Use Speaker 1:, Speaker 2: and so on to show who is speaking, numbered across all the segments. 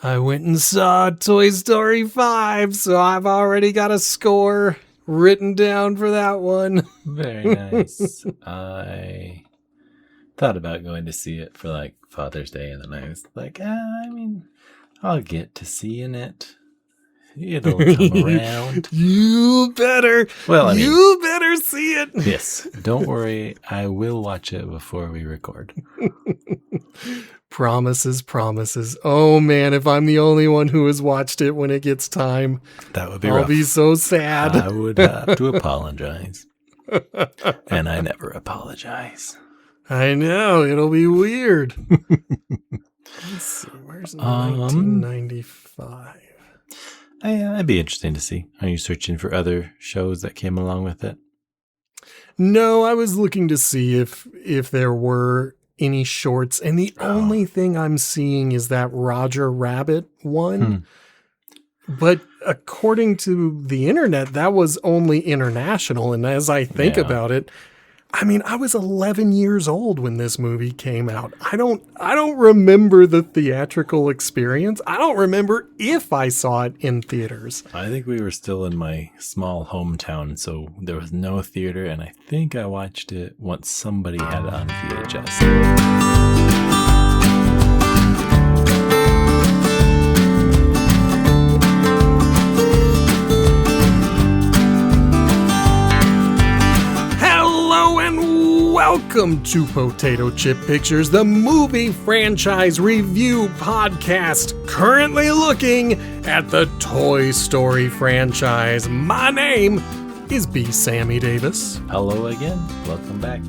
Speaker 1: I went and saw Toy Story 5, so I've already got a score written down for that one.
Speaker 2: Very nice. I thought about going to see it for like Father's Day, and then I was like, I'll get to seeing it. It'll come around.
Speaker 1: You better.
Speaker 2: Well,
Speaker 1: you better see it.
Speaker 2: Yes. Don't worry. I will watch it before we record.
Speaker 1: Promises. Oh man, if I'm the only one who has watched it when it gets time,
Speaker 2: that would be
Speaker 1: I'll
Speaker 2: rough.
Speaker 1: be so sad.
Speaker 2: I would have to apologize. And I never apologize.
Speaker 1: I know, it'll be weird. Let's see, where's 1995?
Speaker 2: It'd be interesting to see. Are you searching for other shows that came along with it?
Speaker 1: No, I was looking to see if there were any shorts, and the only thing I'm seeing is that Roger Rabbit one. But according to the internet, that was only international. And as I think about it, I mean, I was 11 years old when this movie came out. I don't remember the theatrical experience. I don't remember if I saw it in theaters.
Speaker 2: I think we were still in my small hometown, so there was no theater, and I think I watched it once somebody had it on VHS.
Speaker 1: Welcome to Potato Chip Pictures, the movie franchise review podcast, currently looking at the Toy Story franchise. My name is B. Sammy Davis.
Speaker 2: Hello again. Welcome back.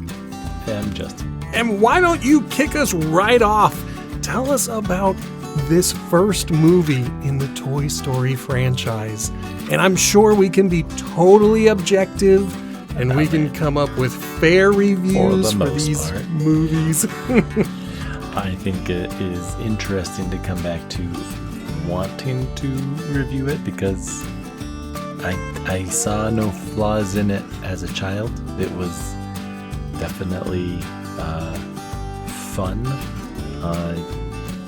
Speaker 2: I'm Justin.
Speaker 1: And why don't you kick us right off? Tell us about this first movie in the Toy Story franchise. And I'm sure we can be totally objective and we can come up with fair reviews for these movies.
Speaker 2: I think it is interesting to come back to wanting to review it because I saw no flaws in it as a child. It was definitely fun. I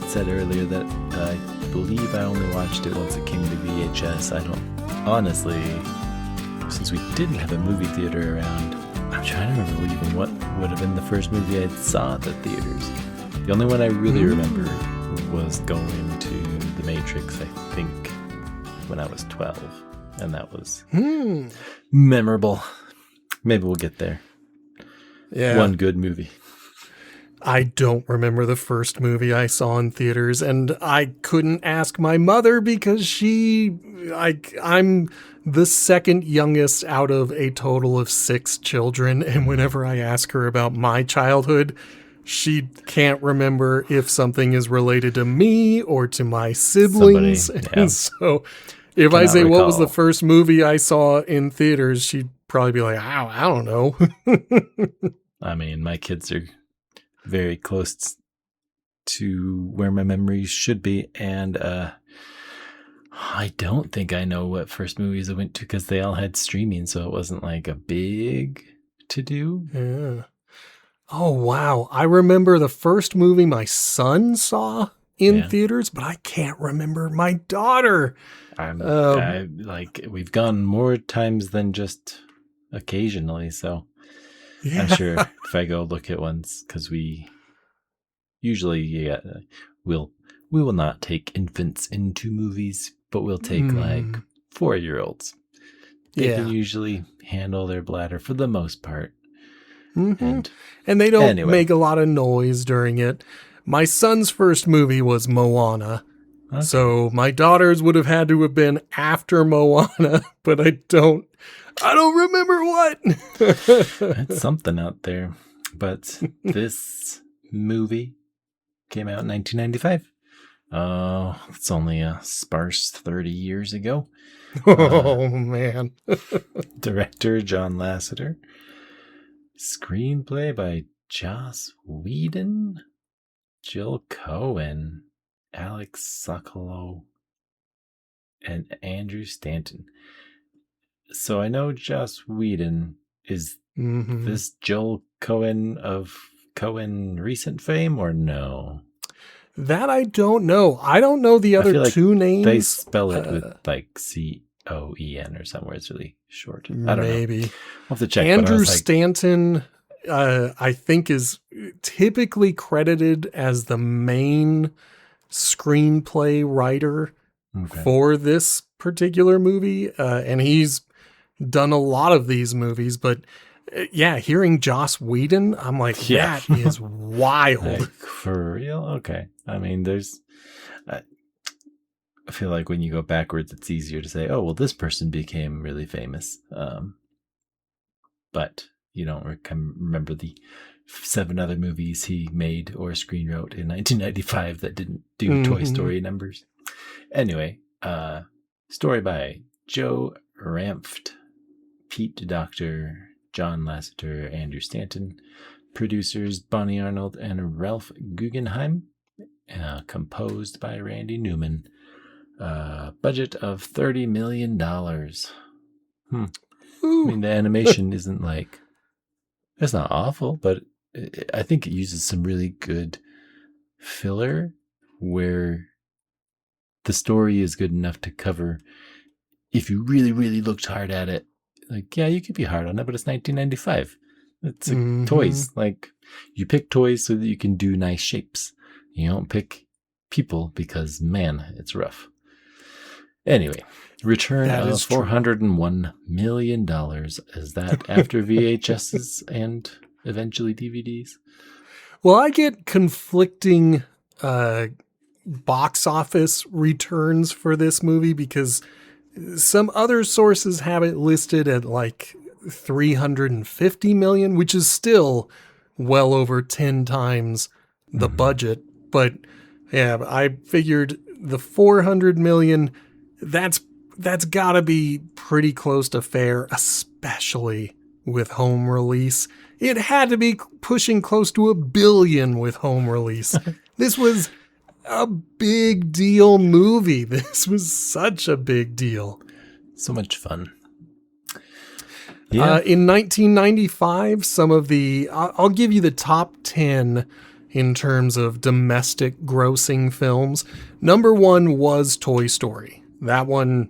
Speaker 2: said earlier that I believe I only watched it once it came to VHS. I don't honestly... Since we didn't have a movie theater around, I'm trying to remember even what would have been the first movie I saw at the theaters. The only one I really remember was going to The Matrix, I think, when I was 12. And that was memorable. Maybe we'll get there.
Speaker 1: Yeah.
Speaker 2: One good movie.
Speaker 1: I don't remember the first movie I saw in theaters, and I couldn't ask my mother because I'm the second youngest out of a total of 6 children, and whenever I ask her about my childhood, she can't remember if something is related to me or to my siblings. And so if I say what was the first movie I saw in theaters, she'd probably be like, I don't know.
Speaker 2: I mean, my kids are very close to where my memories should be, and I don't think I know what first movies I went to because they all had streaming, so it wasn't like a big to-do.
Speaker 1: Yeah. Oh, wow. I remember the first movie my son saw in theaters, but I can't remember my daughter.
Speaker 2: We've gone more times than just occasionally, so I'm sure if I go look at ones, because we usually we will not take infants into movies, but we'll take like 4-year-olds. They can usually handle their bladder for the most part.
Speaker 1: And they don't make a lot of noise during it. My son's first movie was Moana. Okay. So my daughter's would have had to have been after Moana, but I don't remember what.
Speaker 2: That's something out there. But this movie came out in 1995. Oh, it's only a sparse 30 years ago.
Speaker 1: Oh, man.
Speaker 2: Director John Lasseter. Screenplay by Joss Whedon, Jill Cohen, Alex Sokolow, and Andrew Stanton. So I know Joss Whedon is this Joel Cohen of Cohen recent fame or no?
Speaker 1: That I don't know. I don't know the
Speaker 2: I
Speaker 1: other
Speaker 2: feel like
Speaker 1: two
Speaker 2: they
Speaker 1: names.
Speaker 2: spell it with like COEN or somewhere. It's really short. I don't know.
Speaker 1: Maybe.
Speaker 2: I'll have to check. But I
Speaker 1: Andrew
Speaker 2: was like,
Speaker 1: Stanton, I think, is typically credited as the main screenplay writer
Speaker 2: okay.
Speaker 1: for this particular movie. And he's done a lot of these movies, but yeah, hearing Joss Whedon, I'm like,
Speaker 2: Yeah.
Speaker 1: that is wild.
Speaker 2: Like, for real? Okay. I mean, I feel like when you go backwards, it's easier to say, oh, well, this person became really famous. But you don't remember the 7 other movies he made or screenwrote in 1995 that didn't do Toy Story numbers. Anyway, story by Joe Ramft, Pete Docter, John Lasseter, Andrew Stanton, producers Bonnie Arnold and Ralph Guggenheim, composed by Randy Newman. Budget of $30 million. I mean, the animation isn't like, it's not awful, but I think it uses some really good filler where the story is good enough to cover, if you really, really looked hard at it, like, yeah, you could be hard on it, but it's 1995. It's like toys. Like, you pick toys so that you can do nice shapes. You don't pick people because, man, it's rough. Anyway, return of $401 million. Is that after VHSs and eventually DVDs?
Speaker 1: Well, I get conflicting box office returns for this movie because some other sources have it listed at like 350 million, which is still well over 10 times the budget. But yeah, I figured the 400 million, that's gotta be pretty close to fair, especially with home release. It had to be pushing close to $1 billion with home release. This was a big deal movie. This was such a big deal.
Speaker 2: So much fun. Yeah.
Speaker 1: In 1995, some of I'll give you the top 10 in terms of domestic grossing films. Number 1 was Toy Story. That one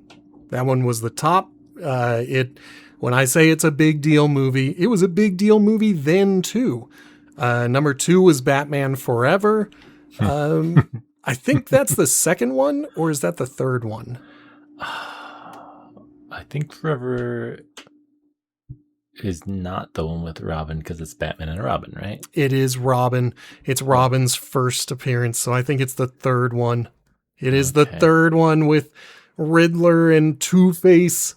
Speaker 1: was the top. When I say it's a big deal movie, it was a big deal movie then too. Number 2 was Batman Forever. I think that's the second one, or is that the third one?
Speaker 2: I think Forever is not the one with Robin because it's Batman and Robin, right?
Speaker 1: It is Robin. It's Robin's first appearance, so I think it's the third one. It is the third one with Riddler and Two-Face.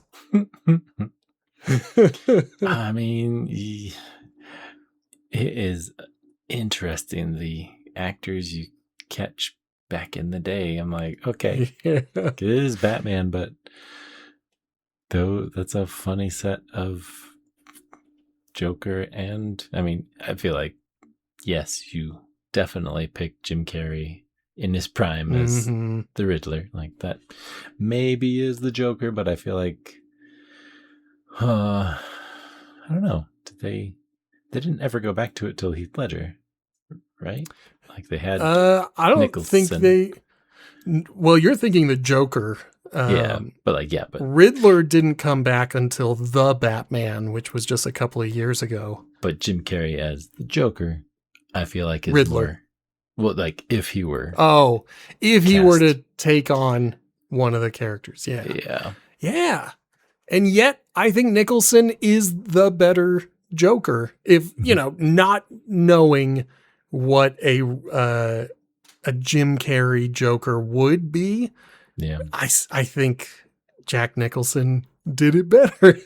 Speaker 2: I mean, it is interesting, the actors you catch back in the day. I'm like, okay, it is Batman, but though that's a funny set of Joker. And I mean, I feel like, yes, you definitely picked Jim Carrey in his prime as the Riddler. Like, that maybe is the Joker, but I feel like, I don't know. They didn't ever go back to it till Heath Ledger, right? Like, they had
Speaker 1: I don't
Speaker 2: Nicholson.
Speaker 1: think well, you're thinking the Joker.
Speaker 2: But
Speaker 1: Riddler didn't come back until The Batman, which was just a couple of years ago.
Speaker 2: But Jim Carrey as the Joker, I feel like is
Speaker 1: Riddler.
Speaker 2: more, well, like if he were.
Speaker 1: Oh, if he were
Speaker 2: cast.
Speaker 1: to take on one of the characters. Yeah.
Speaker 2: Yeah.
Speaker 1: Yeah. And yet I think Nicholson is the better Joker. If, not knowing what a Jim Carrey Joker would be.
Speaker 2: Yeah.
Speaker 1: I think Jack Nicholson did it better.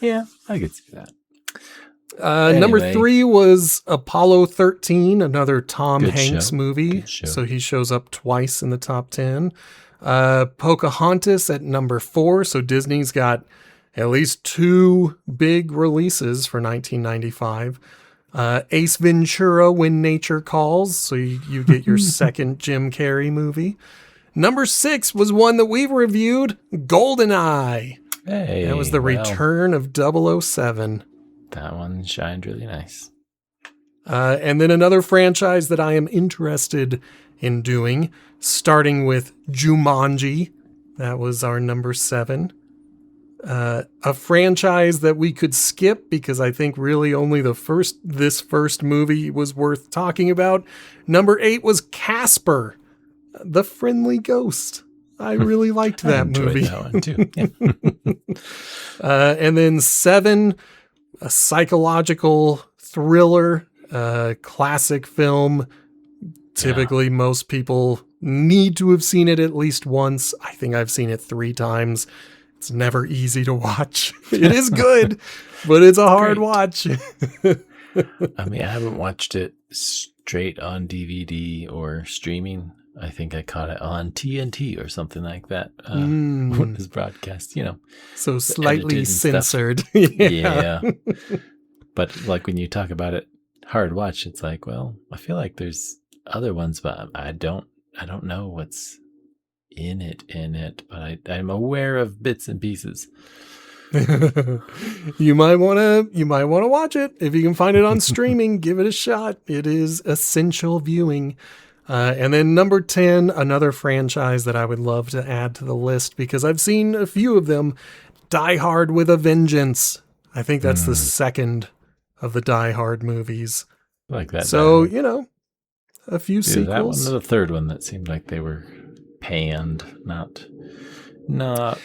Speaker 2: Yeah, I could see that.
Speaker 1: Number 3 was Apollo 13, another Tom
Speaker 2: Good
Speaker 1: Hanks
Speaker 2: show.
Speaker 1: movie.
Speaker 2: Good show.
Speaker 1: So he shows up twice in the top 10. Pocahontas at number 4. So Disney's got at least 2 big releases for 1995. Ace Ventura, When Nature Calls. So you get your second Jim Carrey movie. Number 6 was one that we've reviewed, GoldenEye.
Speaker 2: Hey,
Speaker 1: That was the return of 007.
Speaker 2: That one shined really nice.
Speaker 1: And then another franchise that I am interested in doing, starting with Jumanji. That was our number 7. A franchise that we could skip because I think really only this first movie was worth talking about. Number 8 was Casper, the Friendly Ghost. I really liked that movie.
Speaker 2: That one too. Yeah.
Speaker 1: And then 7, a psychological thriller, classic film. Typically, most people need to have seen it at least once. I think I've seen it 3 times. It's never easy to watch. It is good, but it's a hard watch.
Speaker 2: I mean, I haven't watched it straight on DVD or streaming. I think I caught it on TNT or something like that when it was broadcast,
Speaker 1: So slightly censored.
Speaker 2: Yeah. But like when you talk about it, hard watch, it's like, well, I feel like there's other ones, but I don't know what's in it, but I'm aware of bits and pieces.
Speaker 1: You might want to watch it if you can find it on streaming. Give it a shot. It is essential viewing. And then number 10, another franchise that I would love to add to the list because I've seen a few of them. Die Hard with a Vengeance. I think that's the second of the Die Hard movies.
Speaker 2: Like that.
Speaker 1: So, a few sequels.
Speaker 2: That one or the third one that seemed like they were panned, not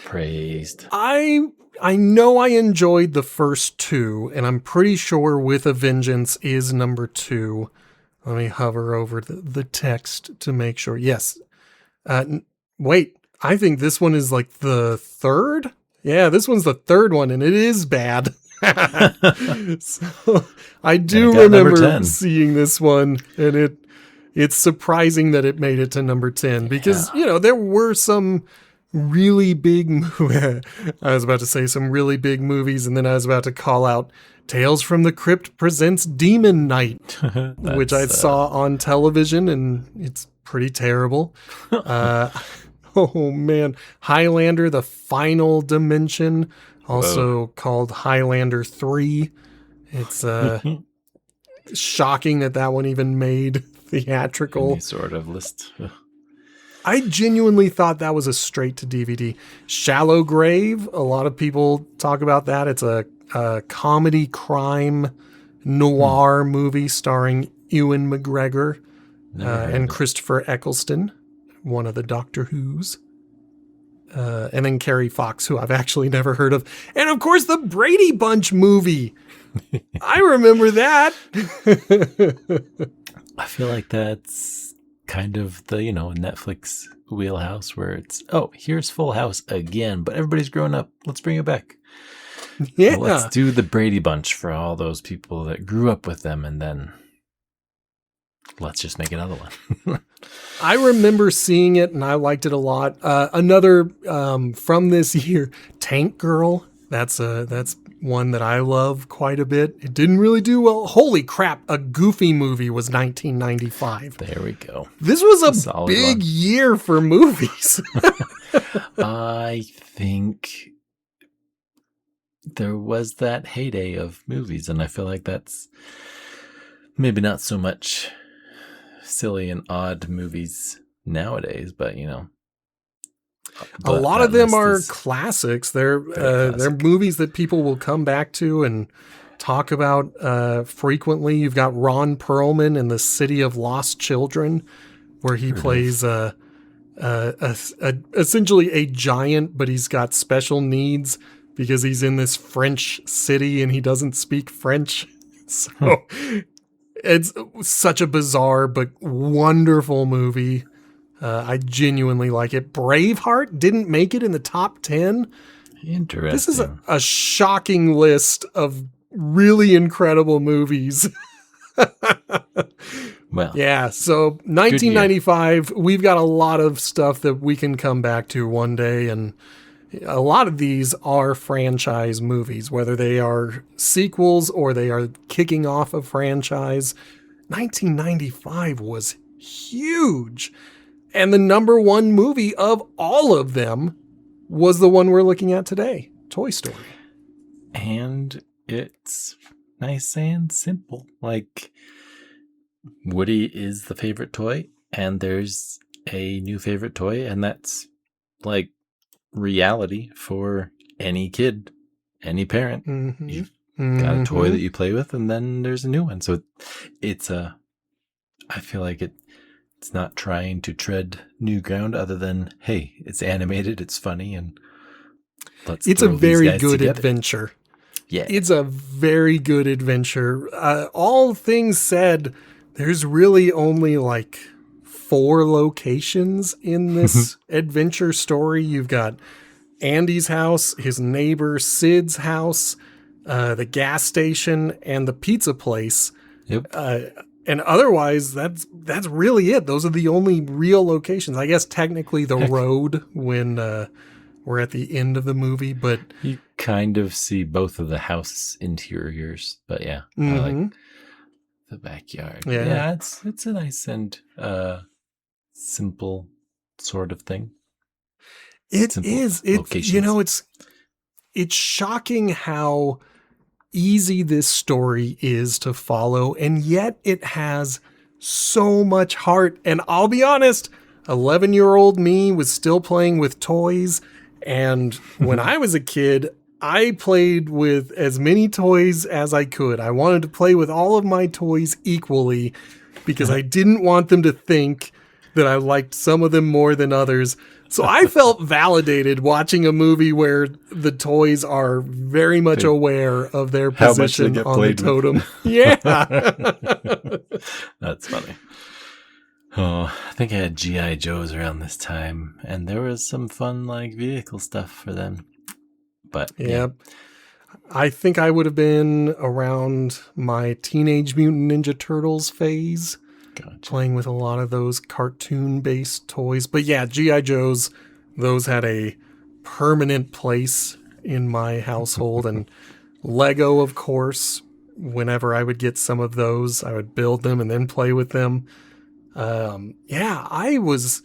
Speaker 2: praised.
Speaker 1: I know I enjoyed the first 2, and I'm pretty sure With a Vengeance is number 2. Let me hover over the text to make sure. Yes. Wait, I think this one is like the 3rd? Yeah, this one's the 3rd one, and it is bad. So I do remember seeing this one, and it's surprising that it made it to number 10 because, there were some really big I was about to say some really big movies, and then I was about to call out Tales from the Crypt presents Demon Knight, which I saw on television, and it's pretty terrible. Oh, man. Highlander, The Final Dimension, also called Highlander 3. It's shocking that one even made theatrical.
Speaker 2: Any sort of list.
Speaker 1: I genuinely thought that was a straight to DVD. Shallow Grave, a lot of people talk about that. It's a comedy crime noir movie starring Ewan McGregor and Christopher Eccleston, one of the Doctor Who's. And then Carrie Fox, who I've actually never heard of. And of course, the Brady Bunch movie. I remember that.
Speaker 2: I feel like that's kind of the, Netflix wheelhouse where it's, here's Full House again, but everybody's grown up. Let's bring it back.
Speaker 1: Yeah.
Speaker 2: Well, let's do the Brady Bunch for all those people that grew up with them, and then let's just make another one.
Speaker 1: I remember seeing it, and I liked it a lot. Another from this year, Tank Girl. That's one that I love quite a bit. It didn't really do well. Holy crap, a Goofy movie was 1995.
Speaker 2: There we go.
Speaker 1: This was a big year for movies.
Speaker 2: I think there was that heyday of movies, and I feel like that's maybe not so much silly and odd movies nowadays, but
Speaker 1: a lot of them are classics. They're movies that people will come back to and talk about frequently. You've got Ron Perlman in The City of Lost Children, where he plays essentially a giant, but he's got special needs because he's in this French city and he doesn't speak French. So it's such a bizarre but wonderful movie. I genuinely like it. Braveheart didn't make it in the top 10.
Speaker 2: Interesting.
Speaker 1: This is a shocking list of really incredible movies.
Speaker 2: Well,
Speaker 1: yeah, so 1995, we've got a lot of stuff that we can come back to one day, and a lot of these are franchise movies, whether they are sequels or they are kicking off a franchise. 1995 was huge. And the number one movie of all of them was the one we're looking at today, Toy Story.
Speaker 2: And it's nice and simple. Like, Woody is the favorite toy, and there's a new favorite toy, and that's like reality for any kid, any parent.
Speaker 1: Mm-hmm.
Speaker 2: You've got a toy
Speaker 1: Mm-hmm.
Speaker 2: that you play with, and then there's a new one. So it's a, I feel like it's not trying to tread new ground other than, hey, it's animated, it's funny, and let's
Speaker 1: It's a
Speaker 2: throw these
Speaker 1: very
Speaker 2: guys
Speaker 1: good
Speaker 2: together.
Speaker 1: adventure.
Speaker 2: Yeah.
Speaker 1: It's a very good adventure. All things said, there's really only like 4 locations in this adventure story. You've got Andy's house, his neighbor Sid's house, the gas station, and the pizza place.
Speaker 2: Yep.
Speaker 1: And otherwise, that's really it. Those are the only real locations. I guess technically the road when we're at the end of the movie, but
Speaker 2: You kind of see both of the house interiors, but yeah, I like
Speaker 1: mhm.
Speaker 2: the backyard.
Speaker 1: Yeah.
Speaker 2: Yeah, it's a nice and simple sort of thing.
Speaker 1: It
Speaker 2: Simple
Speaker 1: is. It's
Speaker 2: locations.
Speaker 1: it's shocking how easy this story is to follow, and yet it has so much heart. And I'll be honest, 11-year-old me was still playing with toys, and when I was a kid, I played with as many toys as I could. I wanted to play with all of my toys equally because I didn't want them to think that I liked some of them more than others. So I felt validated watching a movie where the toys are very much aware of their
Speaker 2: How much they
Speaker 1: position
Speaker 2: get
Speaker 1: on the
Speaker 2: played with.
Speaker 1: totem. Yeah.
Speaker 2: That's funny. Oh, I think I had G.I. Joes around this time, and there was some fun like vehicle stuff for them. But yeah.
Speaker 1: Yep. I think I would have been around my Teenage Mutant Ninja Turtles phase,
Speaker 2: Gotcha.
Speaker 1: playing with a lot of those cartoon-based toys. But yeah, G.I. Joes, those had a permanent place in my household. And Lego, of course, whenever I would get some of those, I would build them and then play with them. Yeah, I was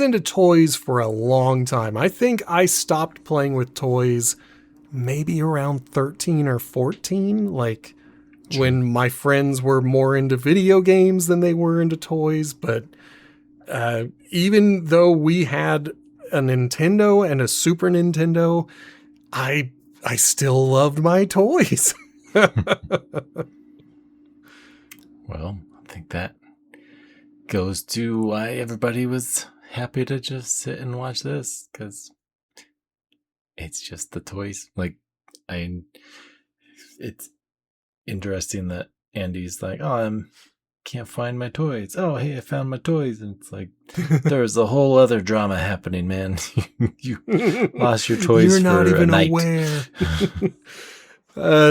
Speaker 1: into toys for a long time. I think I stopped playing with toys maybe around 13 or 14, like when my friends were more into video games than they were into toys. But even though we had a Nintendo and a Super Nintendo, I still loved my toys.
Speaker 2: Well, I think that goes to why everybody was happy to just sit and watch this, because it's just the toys. Like, it's interesting that Andy's like, oh, I can't find my toys. Oh, hey, I found my toys. And it's like, there's a whole other drama happening, man. You lost your toys.
Speaker 1: You're not
Speaker 2: for
Speaker 1: even
Speaker 2: a night.
Speaker 1: aware.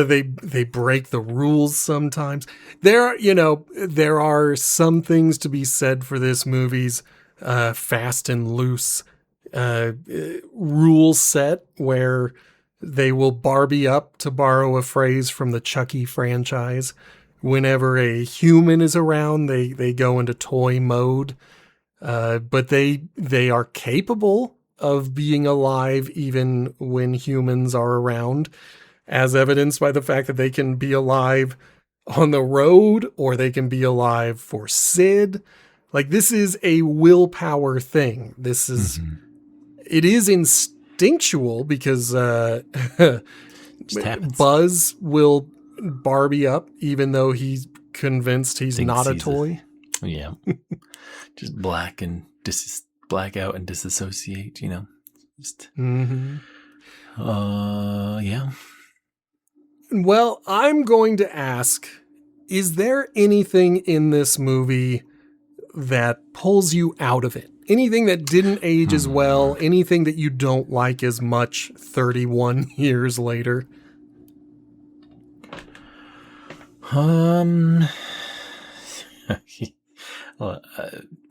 Speaker 1: They break the rules sometimes. There are some things to be said for this movie's fast and loose rule set, where they will Barbie up, to borrow a phrase from the Chucky franchise. Whenever a human is around, they go into toy mode. But they are capable of being alive even when humans are around, as evidenced by the fact that they can be alive on the road, or they can be alive for Sid. Like, this is a willpower thing. This is, it is instinctual, because
Speaker 2: Just happens.
Speaker 1: Buzz will Barbie up even though he's convinced he's
Speaker 2: Thinks
Speaker 1: not a
Speaker 2: he's
Speaker 1: toy.
Speaker 2: Yeah. Just black out and disassociate, Just yeah.
Speaker 1: Well, I'm going to ask, is there anything in this movie that pulls you out of it? Anything that didn't age as well? Anything that you don't like as much 31 years later?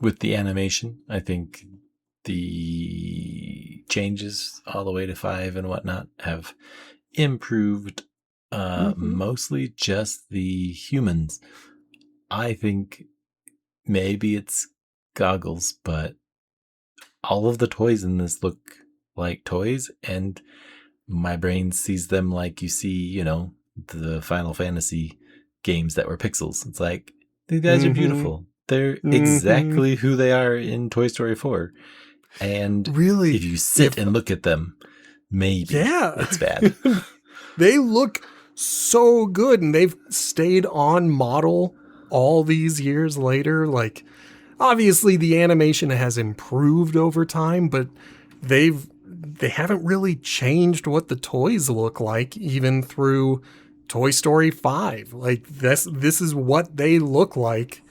Speaker 2: With the animation, I think the changes all the way to 5 and whatnot have improved. Mostly just the humans. I think maybe it's goggles, but all of the toys in this look like toys, and my brain sees them like you see, the Final Fantasy games that were pixels. It's like, These guys are
Speaker 1: Mm-hmm.
Speaker 2: beautiful. They're
Speaker 1: Mm-hmm.
Speaker 2: exactly who they are in Toy Story 4. And
Speaker 1: Really,
Speaker 2: if you sit
Speaker 1: if
Speaker 2: and look at them, maybe
Speaker 1: yeah,
Speaker 2: it's bad.
Speaker 1: they look so good, and they've stayed on model all these years later. Like, obviously, the animation has improved over time, but they haven't really changed what the toys look like, even through Toy Story 5. Like, this is what they look like,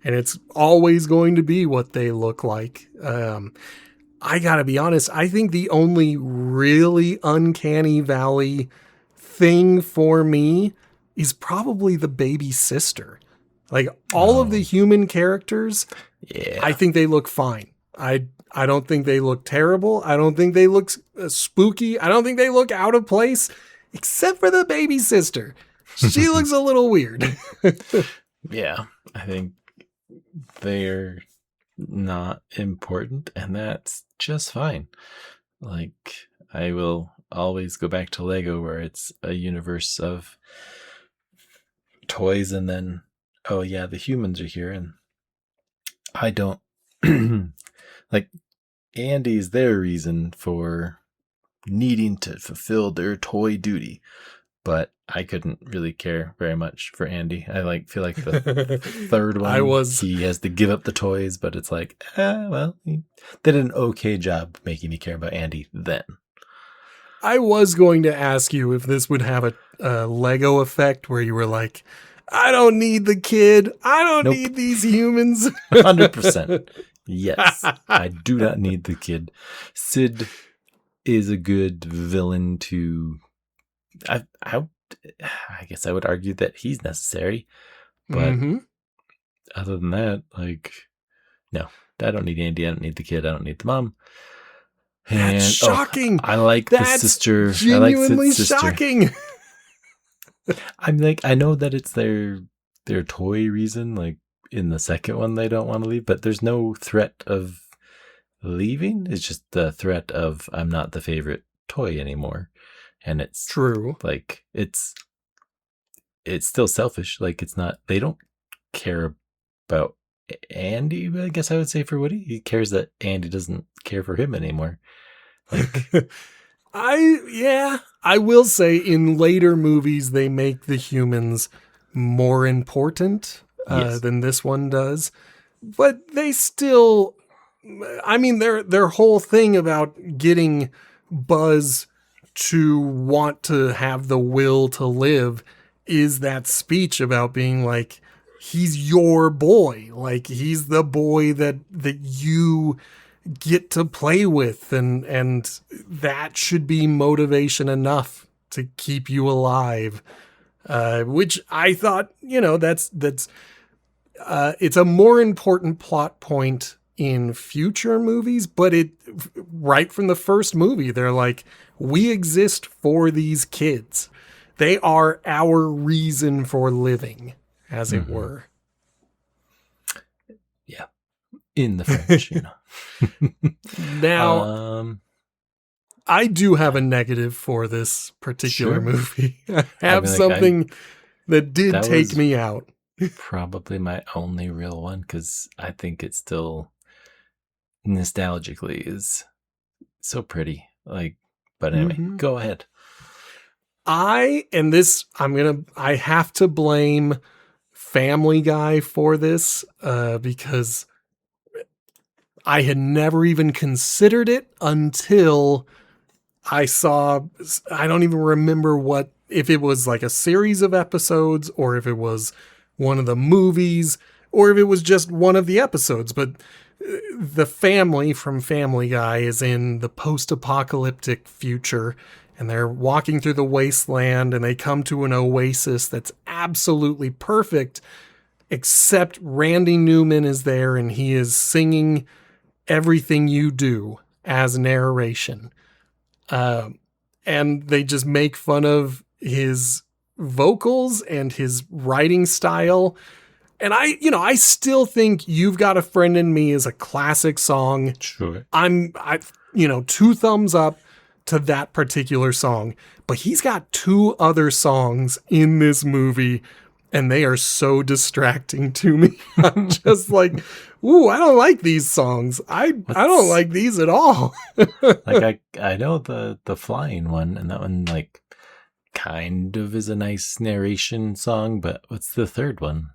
Speaker 1: and it's always going to be what they look like. I gotta be honest, I think the only really uncanny valley thing for me is probably the baby sister. Like, all of the
Speaker 2: Oh,
Speaker 1: human characters, I
Speaker 2: yeah.
Speaker 1: think they look fine. I don't think they look terrible. I don't think they look spooky. I don't think they look out of place, except for the baby sister. She looks a little weird.
Speaker 2: Yeah. I think they're not important, and that's just fine. Like, I will always go back to Lego, where it's a universe of toys, and then, oh, yeah, the humans are here, and I don't like Andy's their reason for needing to fulfill their toy duty, but I couldn't really care very much for Andy. I feel like the third
Speaker 1: I
Speaker 2: one
Speaker 1: was
Speaker 2: he has to give up the toys, but it's like, well, they did an okay job making me care about Andy then.
Speaker 1: I was going to ask you if this would have a Lego effect where you were like, I don't need the kid. I don't
Speaker 2: Nope.
Speaker 1: need these humans.
Speaker 2: 100%. Yes, I do not need the kid. Sid is a good villain to. I guess I would argue that he's necessary, but
Speaker 1: Mm-hmm.
Speaker 2: other than that, like, no, I don't need Andy. I don't need the kid. I don't need the mom.
Speaker 1: That's
Speaker 2: And
Speaker 1: shocking.
Speaker 2: I like the
Speaker 1: That's
Speaker 2: sister. I like
Speaker 1: genuinely
Speaker 2: Sid's sister.
Speaker 1: shocking.
Speaker 2: I'm like, I know that it's their toy reason. Like in the second one, they don't want to leave, but there's no threat of leaving. It's just the threat of I'm not the favorite toy anymore, and it's
Speaker 1: True.
Speaker 2: like it's still selfish. Like it's not. They don't care about Andy. I guess I would say for Woody, he cares that Andy doesn't care for him anymore. Like,
Speaker 1: I will say in later movies they make the humans more important
Speaker 2: yes,
Speaker 1: than this one does, but they still. I mean, their whole thing about getting Buzz to want to have the will to live is that speech about being like, he's your boy, like he's the boy that you get to play with, and that should be motivation enough to keep you alive. Which I thought, that's it's a more important plot point in future movies, but it right from the first movie, they're like, we exist for these kids. They are our reason for living, as it
Speaker 2: mm-hmm.
Speaker 1: were.
Speaker 2: Yeah, in the French.
Speaker 1: Now,
Speaker 2: um,
Speaker 1: I do have a negative for this particular
Speaker 2: sure.
Speaker 1: movie. I
Speaker 2: I
Speaker 1: have
Speaker 2: mean, like,
Speaker 1: something that did
Speaker 2: that
Speaker 1: take
Speaker 2: was
Speaker 1: me out.
Speaker 2: probably my only real one because I think it still nostalgically is so pretty. Like, but anyway,
Speaker 1: Mm-hmm.
Speaker 2: go ahead.
Speaker 1: I have to blame Family Guy for this because I had never even considered it until I saw, I don't even remember if it was like a series of episodes or if it was one of the movies or if it was just one of the episodes. But the family from Family Guy is in the post-apocalyptic future, and they're walking through the wasteland, and they come to an oasis that's absolutely perfect, except Randy Newman is there, and he is singing Everything You Do as narration. Uh, and they just make fun of his vocals and his writing style. And I still think You've Got a Friend in Me is a classic song.
Speaker 2: Sure.
Speaker 1: Two thumbs up to that particular song. But he's got two other songs in this movie and they are so distracting to me. I'm just like, ooh, I don't like these songs. I don't like these at all.
Speaker 2: Like I know the flying one, and that one like kind of is a nice narration song, but what's the third one?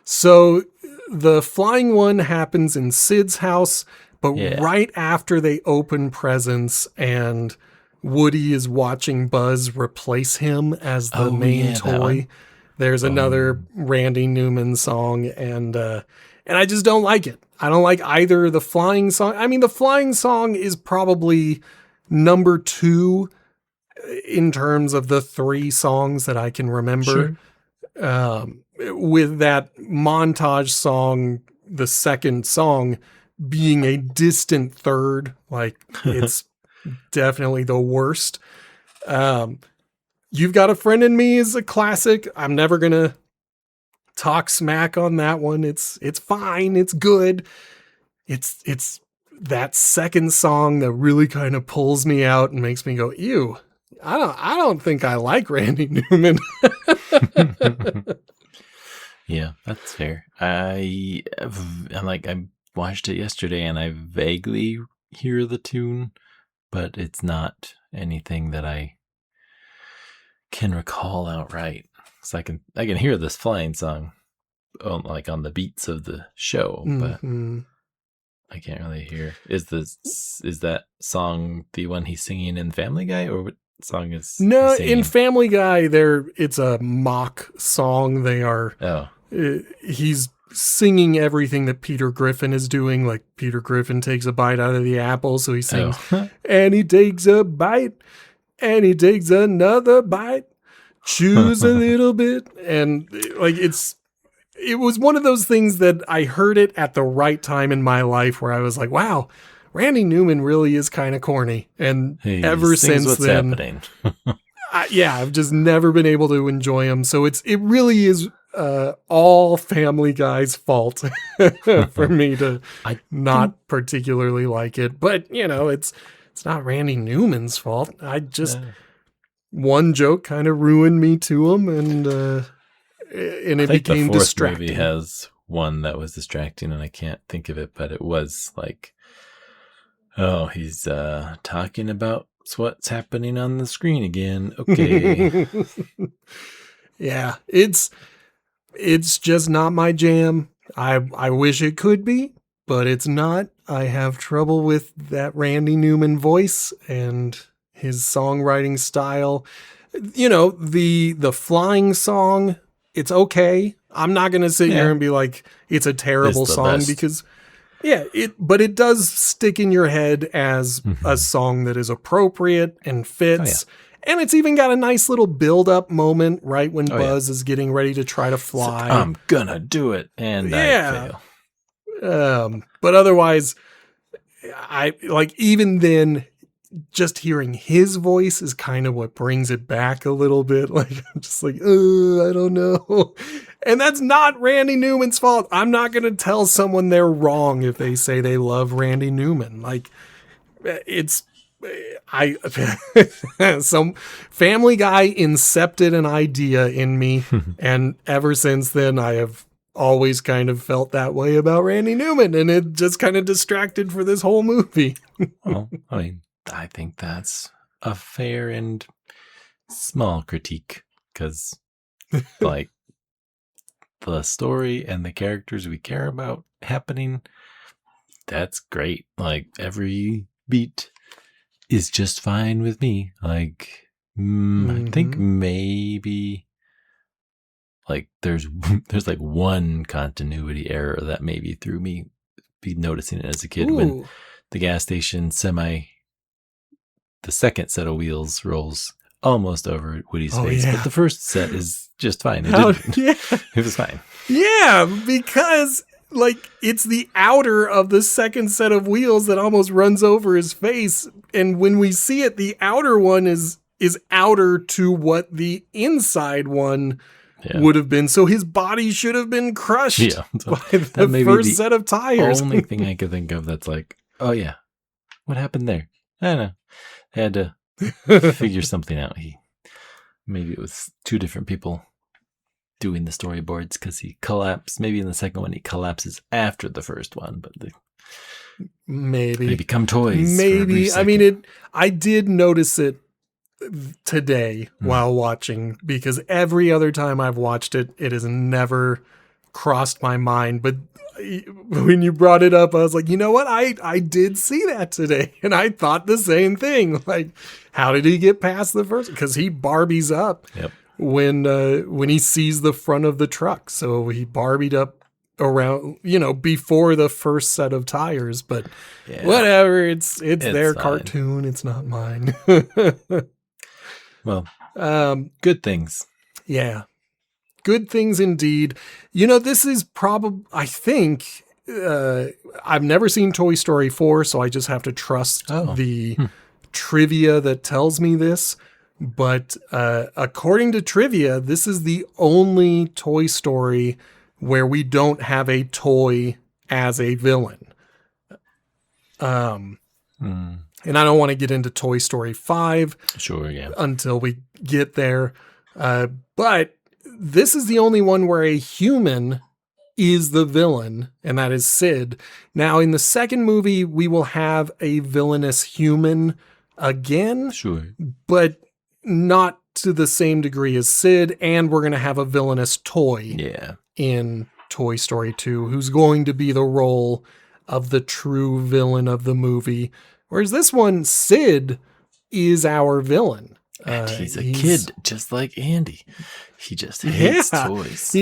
Speaker 1: So the flying one happens in Sid's house, but
Speaker 2: Yeah.
Speaker 1: right after they open presents and Woody is watching Buzz replace him as the main
Speaker 2: that
Speaker 1: toy.
Speaker 2: one.
Speaker 1: There's another Randy Newman song, and I just don't like it. I don't like either the flying song. I mean, the flying song is probably number 2 in terms of the 3 songs that I can remember.
Speaker 2: Sure.
Speaker 1: With that montage song, the second song being a distant third, like it's definitely the worst. You've Got a Friend in Me is a classic. I'm never gonna talk smack on that one. It's fine. It's good. It's that second song that really kind of pulls me out and makes me go, ew. I don't think I like Randy Newman.
Speaker 2: Yeah, that's fair. I watched it yesterday and I vaguely hear the tune, but it's not anything that I can recall outright. So I can hear this flying song, like on the beats of the show, but I can't really hear. Is that song the one he's singing in Family Guy, or what song is
Speaker 1: No,
Speaker 2: he singing?
Speaker 1: in Family Guy, it's a mock song. They are.
Speaker 2: Oh,
Speaker 1: he's singing everything that Peter Griffin is doing. Like Peter Griffin takes a bite out of the apple, so he sings, and he takes a bite, and he takes another bite, chews a little bit, and like it was one of those things that I heard it at the right time in my life where I was like, wow, Randy Newman really is kind of corny. And ever since then, I've just never been able to enjoy him. So it really is all Family Guy's fault for me to not particularly like it. But, it's not Randy Newman's fault. I just, one joke kind of ruined me to him, and it became
Speaker 2: the fourth
Speaker 1: distracting.
Speaker 2: movie has one that was distracting, and I can't think of it, but it was like, oh, he's talking about what's happening on the screen again. Okay.
Speaker 1: Yeah, it's just not my jam. I wish it could be, but it's not. I have trouble with that Randy Newman voice and his songwriting style. The flying song, it's okay. I'm not going to sit here and be like, it's a terrible song
Speaker 2: best.
Speaker 1: because but it does stick in your head as a song that is appropriate and fits. And it's even got a nice little build-up moment right when Buzz is getting ready to try to fly.
Speaker 2: So I'm gonna do it, and I
Speaker 1: fail. But otherwise, I like even then, just hearing his voice is kind of what brings it back a little bit. Like I'm just like, I don't know. And that's not Randy Newman's fault. I'm not going to tell someone they're wrong if they say they love Randy Newman. Like some Family Guy incepted an idea in me. And ever since then, I have always kind of felt that way about Randy Newman. And it just kind of distracted for this whole movie.
Speaker 2: Well, I mean, I think that's a fair and small critique because, like, the story and the characters we care about happening, that's great. Like, every beat is just fine with me. Like, I think maybe, like, there's like one continuity error that maybe threw me be noticing it as a kid when the gas station semi, the second set of wheels rolls almost over Woody's face, but the first set is just fine. It was fine.
Speaker 1: Yeah, because like it's the outer of the second set of wheels that almost runs over his face, and when we see it, the outer one is outer to what the inside one would have been. So his body should have been crushed by the first set of tires.
Speaker 2: Only thing I could think of that's like, oh yeah, what happened there? I don't know. I had to figure something out. Maybe it was two different people doing the storyboards because he collapsed. Maybe in the second one he collapses after the first one, but
Speaker 1: Maybe
Speaker 2: they become toys.
Speaker 1: Maybe. I mean, I did notice it today while watching, because every other time I've watched it, it has never crossed my mind. But when you brought it up, I was like, you know what? I did see that today, and I thought the same thing. Like, how did he get past the first? Because he Barbies up when he sees the front of the truck. So he Barbied up around, before the first set of tires. But whatever, it's their fine. Cartoon. It's not mine.
Speaker 2: Well, good things.
Speaker 1: Yeah. Good things indeed. This is probably, I think, I've never seen Toy Story 4, so I just have to trust the trivia that tells me this. But according to trivia, this is the only Toy Story where we don't have a toy as a villain. And I don't want to get into Toy Story 5 until we get there. But this is the only one where a human is the villain, and that is Sid. Now, in the second movie, we will have a villainous human again.
Speaker 2: Sure.
Speaker 1: But not to the same degree as Sid, and we're going to have a villainous toy in Toy Story 2, who's going to be the role of the true villain of the movie. Whereas this one, Sid is our villain.
Speaker 2: And he's a kid, just like Andy. He just hates toys.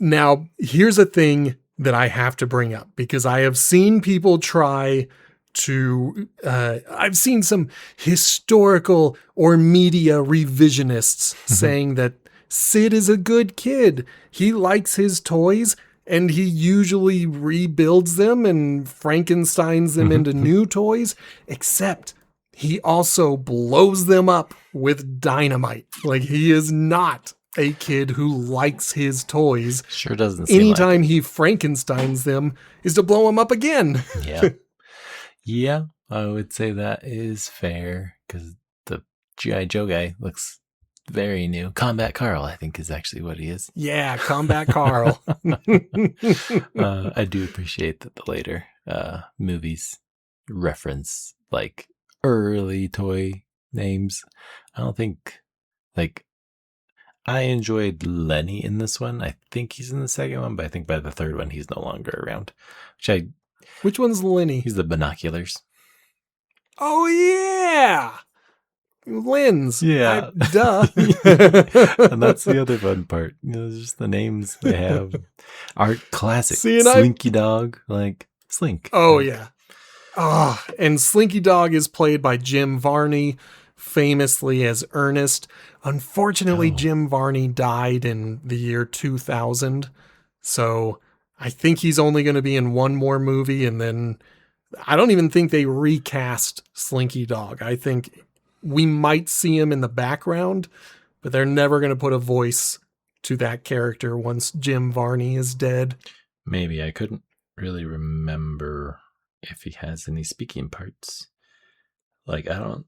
Speaker 1: Now, here's a thing that I have to bring up, because I have seen people try to, I've seen some historical or media revisionists saying that Sid is a good kid. He likes his toys, and he usually rebuilds them and Frankensteins them into new toys, except he also blows them up with dynamite. Like, he is not a kid who likes his toys.
Speaker 2: Sure doesn't seem
Speaker 1: Anytime
Speaker 2: like
Speaker 1: he Frankensteins them is to blow them up again.
Speaker 2: Yeah, I would say that is fair, because the G.I. Joe guy looks very new. Combat Carl, I think, is actually what he is.
Speaker 1: Yeah, Combat Carl.
Speaker 2: I do appreciate that the later movies reference like early toy names. I don't think, like, I enjoyed Lenny in this one. I think he's in the second one, but I think by the third one he's no longer around.
Speaker 1: Which one's Lenny?
Speaker 2: He's the binoculars.
Speaker 1: Oh yeah, lens.
Speaker 2: Yeah,
Speaker 1: duh.
Speaker 2: And that's the other fun part. Just the names they have. Art classic. Slinky Dog, like Slink.
Speaker 1: Oh yeah. Oh, and Slinky Dog is played by Jim Varney, famously as Ernest. Unfortunately, Jim Varney died in the year 2000. So I think he's only going to be in one more movie, and then I don't even think they recast Slinky Dog. I think we might see him in the background, but they're never going to put a voice to that character once Jim Varney is dead.
Speaker 2: Maybe. I couldn't really remember if he has any speaking parts. Like, I don't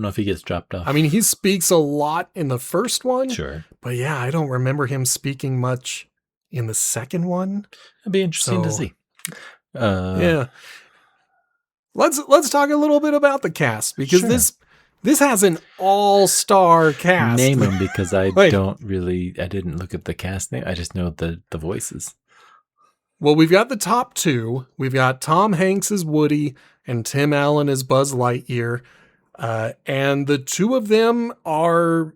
Speaker 2: know if he gets dropped off.
Speaker 1: I mean, he speaks a lot in the first one.
Speaker 2: Sure.
Speaker 1: But yeah, I don't remember him speaking much in the second one.
Speaker 2: It'd be interesting to see.
Speaker 1: Yeah. Let's talk a little bit about the cast, because this has an all-star cast.
Speaker 2: Name them, because I didn't look at the cast name. I just know the voices.
Speaker 1: Well, we've got the top two. We've got Tom Hanks as Woody and Tim Allen as Buzz Lightyear. And the two of them are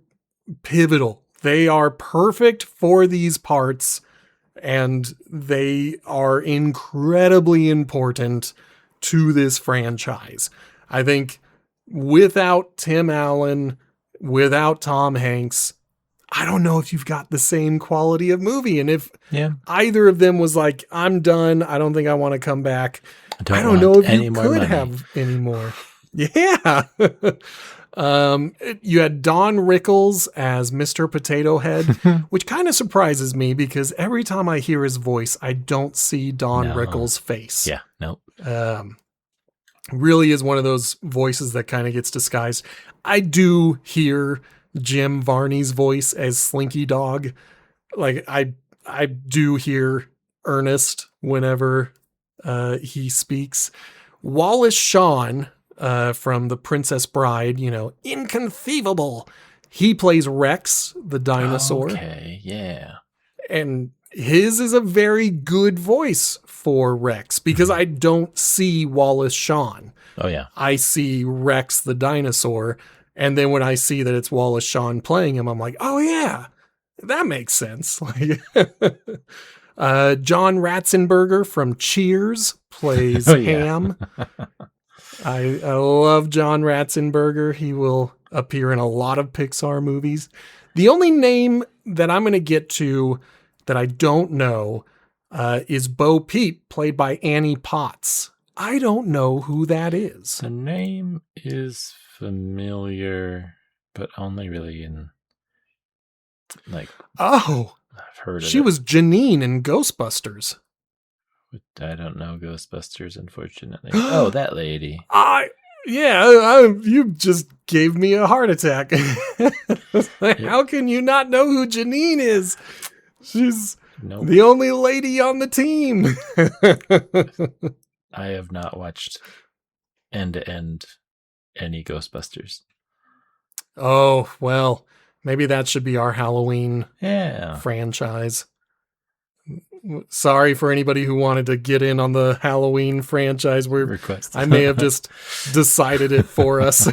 Speaker 1: pivotal. They are perfect for these parts, and they are incredibly important to this franchise. I think without Tim Allen, without Tom Hanks, I don't know if you've got the same quality of movie. And if either of them was like, I'm done, I don't think I want to come back, I don't know if you could have any more. Yeah. You had Don Rickles as Mr. Potato Head, which kind of surprises me, because every time I hear his voice, I don't see Don Rickles' face.
Speaker 2: Yeah, nope.
Speaker 1: Really is one of those voices that kind of gets disguised. I do hear Jim Varney's voice as Slinky Dog. Like I do hear Ernest whenever he speaks. Wallace Shawn from The Princess Bride, inconceivable. He plays Rex, the dinosaur.
Speaker 2: Okay, yeah.
Speaker 1: And his is a very good voice for Rex because I don't see Wallace Shawn.
Speaker 2: Oh, yeah.
Speaker 1: I see Rex the dinosaur. And then when I see that it's Wallace Shawn playing him, I'm like, oh, yeah, that makes sense. John Ratzenberger from Cheers plays Ham. I love John Ratzenberger. He will appear in a lot of Pixar movies. The only name that I'm going to get to that I don't know is Bo Peep, played by Annie Potts. I don't know who that is.
Speaker 2: The name is familiar, but only really in,
Speaker 1: oh,
Speaker 2: I've heard of
Speaker 1: she
Speaker 2: it.
Speaker 1: was Janine in Ghostbusters.
Speaker 2: I don't know Ghostbusters, unfortunately. Oh, that lady.
Speaker 1: You just gave me a heart attack. How can you not know who Janine is? She's the only lady on the team.
Speaker 2: I have not watched end to end any Ghostbusters.
Speaker 1: Oh, well, maybe that should be our Halloween franchise. Sorry for anybody who wanted to get in on the Halloween franchise. I may have just decided it for us.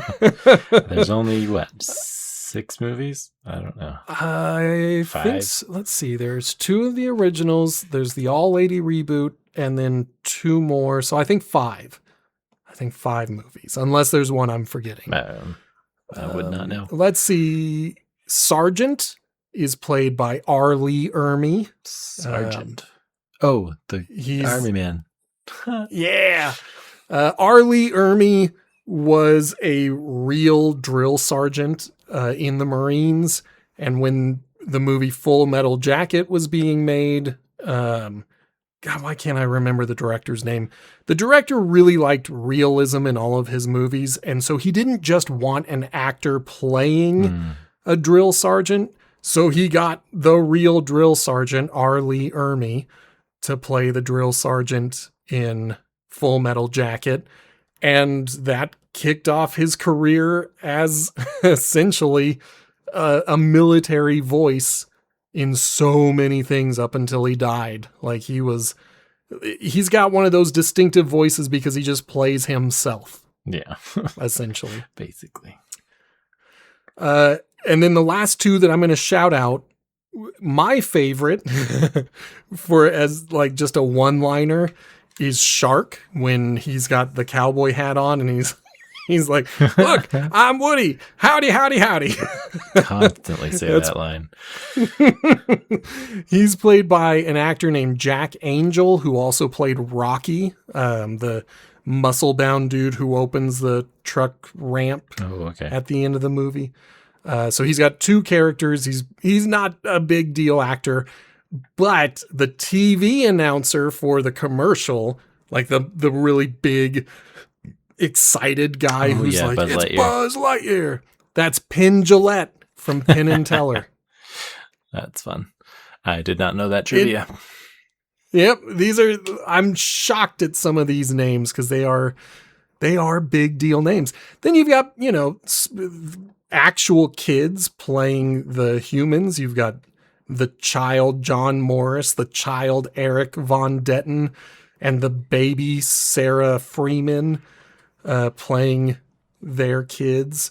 Speaker 2: There's only, 6 movies? I don't know.
Speaker 1: I
Speaker 2: 5?
Speaker 1: think let's see. There's 2 of the originals. There's the All Lady reboot, and then 2 more. So I think 5. I think 5 movies, unless there's one I'm forgetting.
Speaker 2: I would not know.
Speaker 1: Let's see. Sergeant is played by R. Lee Ermey.
Speaker 2: Sergeant. He's Army Man.
Speaker 1: Yeah. R. Lee Ermey was a real drill sergeant in the Marines. And when the movie Full Metal Jacket was being made, God, why can't I remember the director's name? The director really liked realism in all of his movies. And so he didn't just want an actor playing a drill sergeant. So he got the real drill sergeant, R. Lee Ermey, to play the drill sergeant in Full Metal Jacket. And that kicked off his career as essentially a military voice in so many things up until he died. Like he's got one of those distinctive voices because he just plays himself.
Speaker 2: Yeah.
Speaker 1: Essentially.
Speaker 2: Basically.
Speaker 1: And then the last 2 that I'm going to shout out, my favorite for as like just a one-liner is Shark when he's got the cowboy hat on and he's like, look, I'm Woody. Howdy, howdy, howdy.
Speaker 2: Constantly say that line.
Speaker 1: He's played by an actor named Jack Angel, who also played Rocky, the muscle-bound dude who opens the truck ramp at the end of the movie. So he's got 2 characters. He's not a big deal actor, but the TV announcer for the commercial, like the really big, excited guy who's like, Buzz Lightyear. Buzz Lightyear. That's Penn Jillette from Penn and Teller.
Speaker 2: That's fun. I did not know that trivia.
Speaker 1: Yep. I'm shocked at some of these names because they are big deal names. Then you've got, actual kids playing the humans. You've got the child John Morris, the child Eric Von Detten, and the baby Sarah Freeman playing their kids.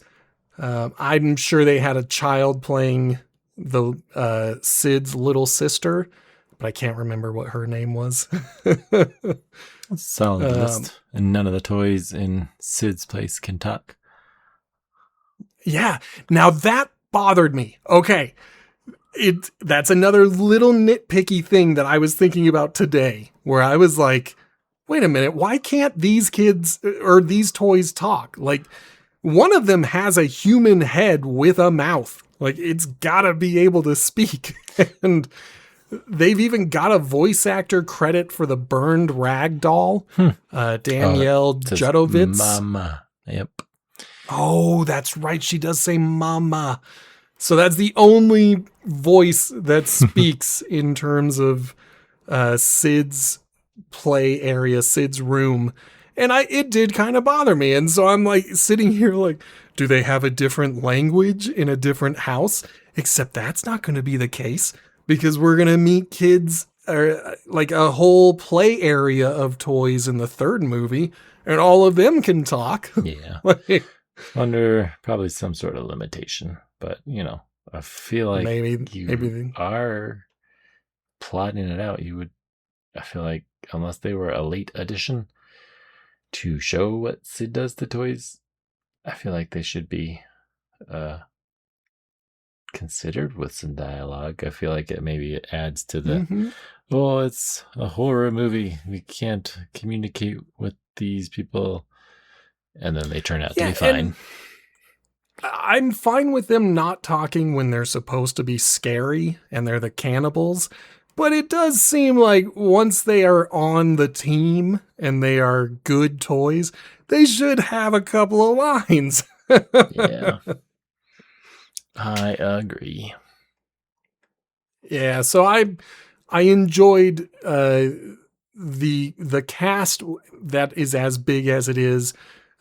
Speaker 1: I'm sure they had a child playing the Sid's little sister, but I can't remember what her name was.
Speaker 2: Solid list. And none of the toys in Sid's place can talk.
Speaker 1: Yeah. Now that bothered me. Okay. That's another little nitpicky thing that I was thinking about today, where I was like, wait a minute, why can't these kids or these toys talk? Like, one of them has a human head with a mouth. Like, it's gotta be able to speak. And they've even got a voice actor credit for the burned rag doll, Danielle Judovitz.
Speaker 2: Mama. Yep.
Speaker 1: Oh, that's right. She does say mama. So that's the only voice that speaks in terms of Sid's play area, Sid's room. And it did kind of bother me. And so I'm like sitting here like, do they have a different language in a different house? Except that's not going to be the case because we're going to meet kids or like a whole play area of toys in the third movie and all of them can talk.
Speaker 2: Yeah.
Speaker 1: Like,
Speaker 2: Under probably some sort of limitation, but I feel like
Speaker 1: maybe
Speaker 2: are plotting it out. I feel like unless they were a late addition to show what Sid does to toys, I feel like they should be considered with some dialogue. I feel like it adds to the oh, it's a horror movie. We can't communicate with these people, and then they turn out to be fine.
Speaker 1: I'm fine with them not talking when they're supposed to be scary and they're the cannibals. But it does seem like once they are on the team and they are good toys, they should have a couple of lines.
Speaker 2: Yeah. I agree.
Speaker 1: Yeah, so I enjoyed the cast that is as big as it is.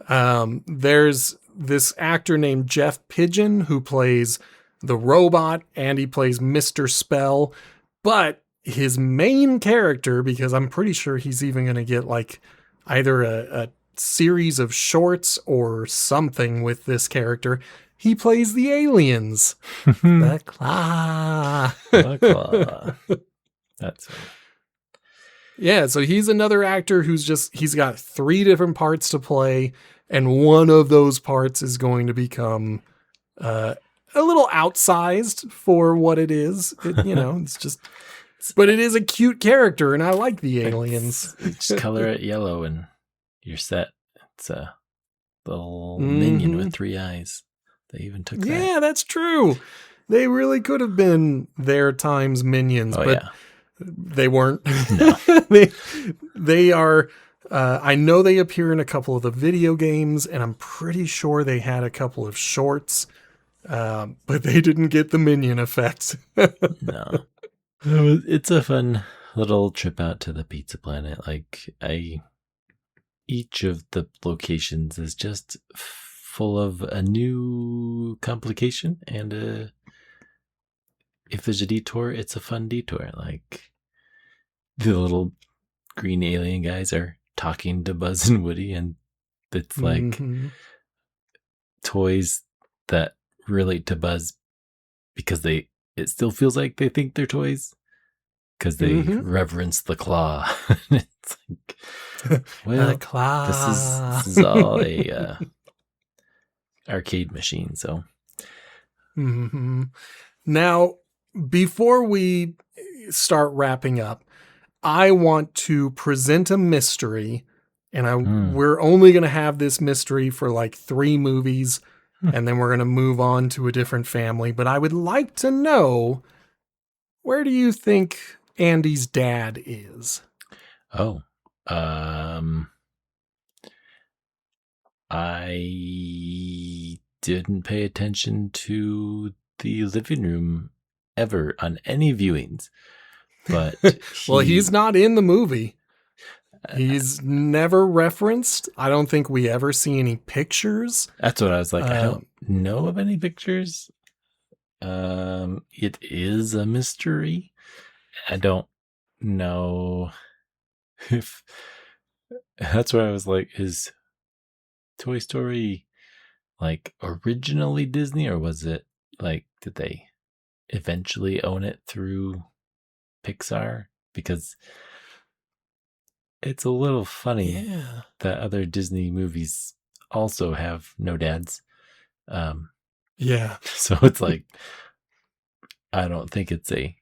Speaker 1: There's this actor named Jeff Pigeon who plays the robot and he plays Mr. Spell, but his main character, because I'm pretty sure he's even going to get like either a series of shorts or something with this character, he plays the aliens. The Claw.
Speaker 2: The Claw. That's it.
Speaker 1: Yeah, so he's another actor he's got 3 different parts to play, and one of those parts is going to become a little outsized for what it is. It's just, but it is a cute character, and I like the aliens.
Speaker 2: Just color it yellow, and you're set. It's a little minion with 3 eyes. They even took that.
Speaker 1: Yeah, that's true. They really could have been their times minions, but they weren't.
Speaker 2: No.
Speaker 1: they are. I know they appear in a couple of the video games, and I'm pretty sure they had a couple of shorts, but they didn't get the minion effect.
Speaker 2: No. It's a fun little trip out to the Pizza Planet. Each of the locations is just full of a new complication, and if there's a detour, it's a fun detour. Like the little green alien guys are talking to Buzz and Woody, and it's like toys that relate to Buzz because it still feels like they think they're toys because they reverence the claw. It's like, well,
Speaker 1: the claw.
Speaker 2: This is all a arcade machine. So
Speaker 1: now, before we start wrapping up, I want to present a mystery, and we're only going to have this mystery for like 3 movies, and then we're going to move on to a different family. But I would like to know, where do you think Andy's dad is?
Speaker 2: Oh, I didn't pay attention to the living room ever on any viewings, but
Speaker 1: well, he's not in the movie. He's never referenced. I don't think we ever see any pictures.
Speaker 2: That's what I was like. I don't know of any pictures. It is a mystery. I don't know if that's where I was like, is Toy Story like originally Disney, or was it like, did they eventually own it through Pixar? Because it's a little funny that other Disney movies also have no dads.
Speaker 1: Yeah.
Speaker 2: So it's like, I don't think it's a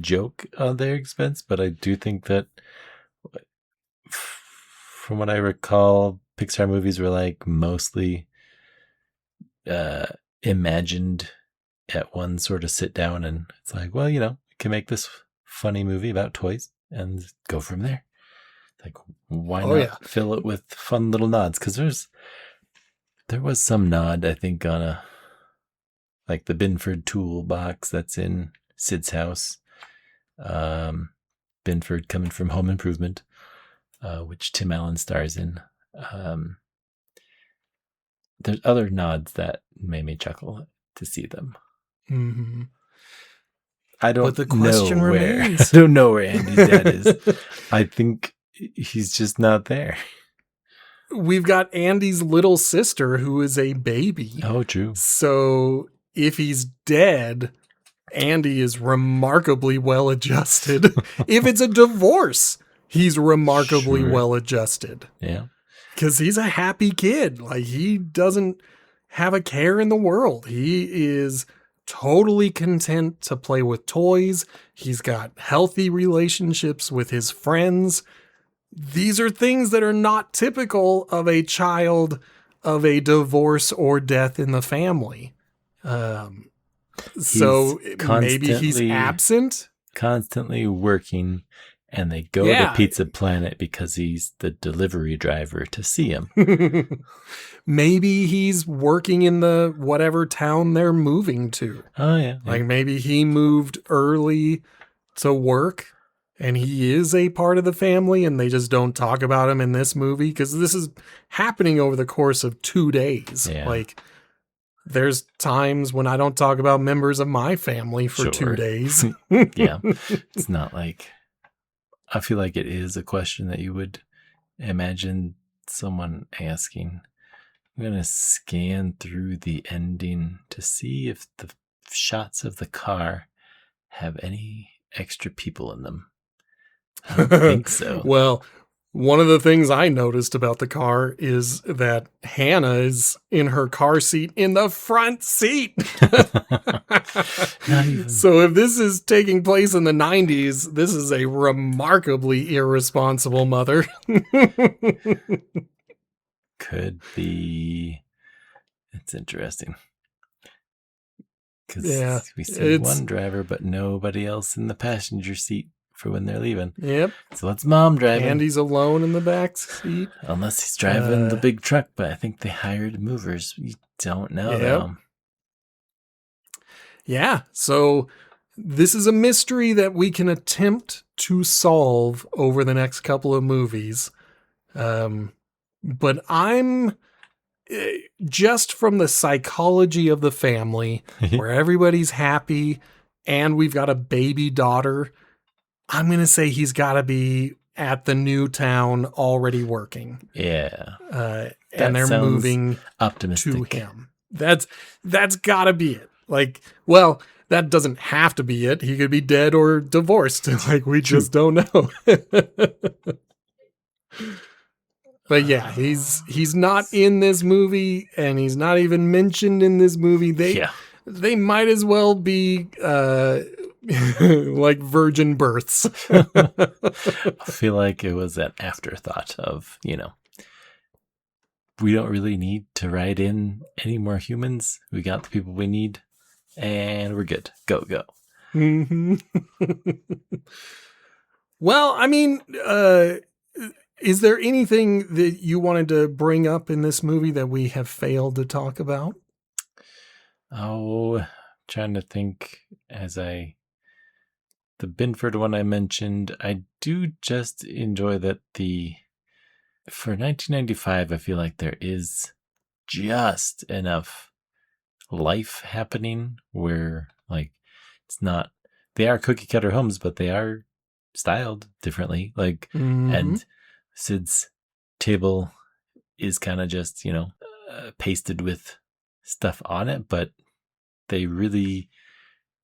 Speaker 2: joke on their expense, but I do think that from what I recall, Pixar movies were like mostly imagined at one sort of sit down, and it's like, well, we can make this funny movie about toys and go from there. Like, why not fill it with fun little nods? Because there's There was some nod, I think, on like the Binford toolbox that's in Sid's house. Binford coming from Home Improvement, which Tim Allen stars in. There's other nods that made me chuckle to see them.
Speaker 1: Mm-hmm.
Speaker 2: I don't
Speaker 1: But the
Speaker 2: know
Speaker 1: question
Speaker 2: where.
Speaker 1: remains.
Speaker 2: I don't know where Andy's dad is. I think he's just not there.
Speaker 1: We've got Andy's little sister who is a baby.
Speaker 2: Oh, true.
Speaker 1: So if he's dead, Andy is remarkably well adjusted. If it's a divorce, he's remarkably
Speaker 2: Sure.
Speaker 1: well adjusted.
Speaker 2: Yeah.
Speaker 1: Because he's a happy kid. Like, he doesn't have a care in the world. He is totally content to play with toys. He's got healthy relationships with his friends. These are things that are not typical of a child of a divorce or death in the family. So maybe he's absent.
Speaker 2: Constantly working, and they go to Pizza Planet because he's the delivery driver to see him.
Speaker 1: Maybe he's working in the whatever town they're moving to.
Speaker 2: Oh, yeah.
Speaker 1: Like maybe he moved early to work and he is a part of the family and they just don't talk about him in this movie because this is happening over the course of 2 days.
Speaker 2: Yeah.
Speaker 1: Like, there's times when I don't talk about members of my family for 2 days.
Speaker 2: Yeah. It's not like, I feel like it is a question that you would imagine someone asking. I'm going to scan through the ending to see if the shots of the car have any extra people in them. I don't think so.
Speaker 1: Well, one of the things I noticed about the car is that Hannah is in her car seat in the front seat. So if this is taking place in the 90s, this is a remarkably irresponsible mother.
Speaker 2: Could be. It's interesting. Because we see one driver, but nobody else in the passenger seat for when they're leaving.
Speaker 1: Yep.
Speaker 2: So it's mom driving.
Speaker 1: Andy's alone in the back seat.
Speaker 2: Unless he's driving the big truck, but I think they hired movers. You don't know though. Yeah,
Speaker 1: so this is a mystery that we can attempt to solve over the next couple of movies. But I'm just from the psychology of the family where everybody's happy and we've got a baby daughter, I'm going to say he's got to be at the new town already working.
Speaker 2: Yeah.
Speaker 1: And they're moving
Speaker 2: optimistic
Speaker 1: to him. That's got to be it. Like, well, that doesn't have to be it. He could be dead or divorced. Like, we just don't know. But yeah, he's not in this movie and he's not even mentioned in this movie. They might as well be like virgin births.
Speaker 2: I feel like it was an afterthought of, we don't really need to write in any more humans. We got the people we need and we're good. Go.
Speaker 1: Mm-hmm. Well, I mean, is there anything that you wanted to bring up in this movie that we have failed to talk about?
Speaker 2: Oh, trying to think the Binford one I mentioned, I do just enjoy that for 1995, I feel like there is just enough life happening where, like, it's not, they are cookie cutter homes, but they are styled differently. Like, and Sid's table is kind of just, pasted with stuff on it, but they really